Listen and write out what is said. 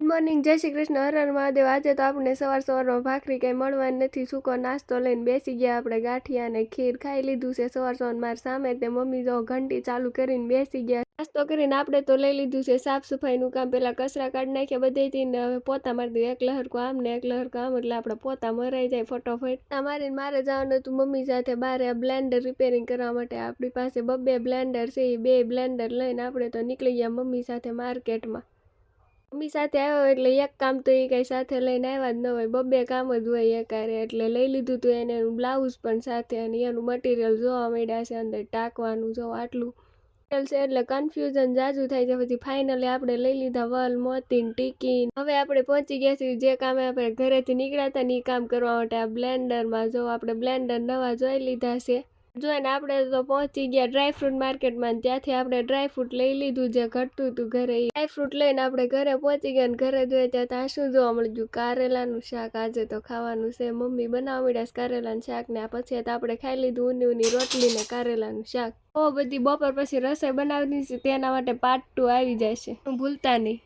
Morning, જય શ્રી કૃષ્ણ, હર હર મહાદેવ। આજે તો આપણે સવારમાં ભાખરી કંઈ મળવાની નથી, સૂકો નાસ્તો લઈને બેસી ગયા। આપણે ગાંઠિયા અને ખીર ખાઈ લીધું છે સવારમાં મારી સામે। તે મમ્મી જો ઘંટી ચાલુ કરીને બેસી ગયા। નાસ્તો કરીને આપણે તો લઈ લીધું છે સાફ સફાઈનું કામ। પેલા કચરા કાઢી નાખ્યા બધેથી ને હવે પોતા મારી દઈએ। એક લહરકો આમ ને એક લહરકો આમ, એટલે આપણે પોતા મરાઈ જાય ફટોફટ। મારીને મારે જવાનું હતું મમ્મી સાથે બારે બ્લેન્ડર રિપેરિંગ કરવા માટે। આપણી પાસે બે બ્લેન્ડર છે, એ બે બ્લેન્ડર લઈને આપણે તો નીકળી ગયા મમ્મી સાથે માર્કેટમાં। મમ્મી સાથે આવ્યો એટલે એક કામ તો એ કઈ સાથે લઈને આવ્યા જ ન હોય, બે કામ જ હોય એકારે। એટલે લઈ લીધું હતું એને એનું બ્લાઉઝ પણ સાથે, અને એનું મટીરિયલ જોવા મળ્યા છે અંદર ટાંકવાનું। જો આટલું છે એટલે કન્ફ્યુઝન જાજુ થાય છે। પછી ફાઇનલી આપણે લઈ લીધા વલ, મોતીન, ટીકી। હવે આપણે પહોંચી ગયા છીએ જે કામે આપણે ઘરેથી નીકળ્યા હતા ને એ કામ કરવા માટે આ બ્લેન્ડરમાં। જો આપણે બ્લેન્ડર નવા જોઈ લીધા છે। જોઈને આપણે તો પહોંચી ગયા ડ્રાયફ્રૂટ માર્કેટમાં, ત્યાંથી આપણે ડ્રાયફ્રૂટ લઈ લીધું જે ઘટતું હતું ઘરે। ડ્રાયફ્રૂટ લઈને આપણે ઘરે પહોંચી ગયા ને ઘરે જોઈએ ત્યાં શું જોવા મળી ગયું, કારેલાનું શાક। આજે તો ખાવાનું છે, મમ્મી બનાવવા મળ્યા કારેલાનું શાક ને પછી તો આપણે ખાઈ લીધું ઊની ઊની રોટલી ને કારેલાનું શાક। બહુ બધી બપોર પછી રસોઈ બનાવવાની છે, તેના માટે પાર્ટ 2 આવી જાય છે, ભૂલતા નહીં।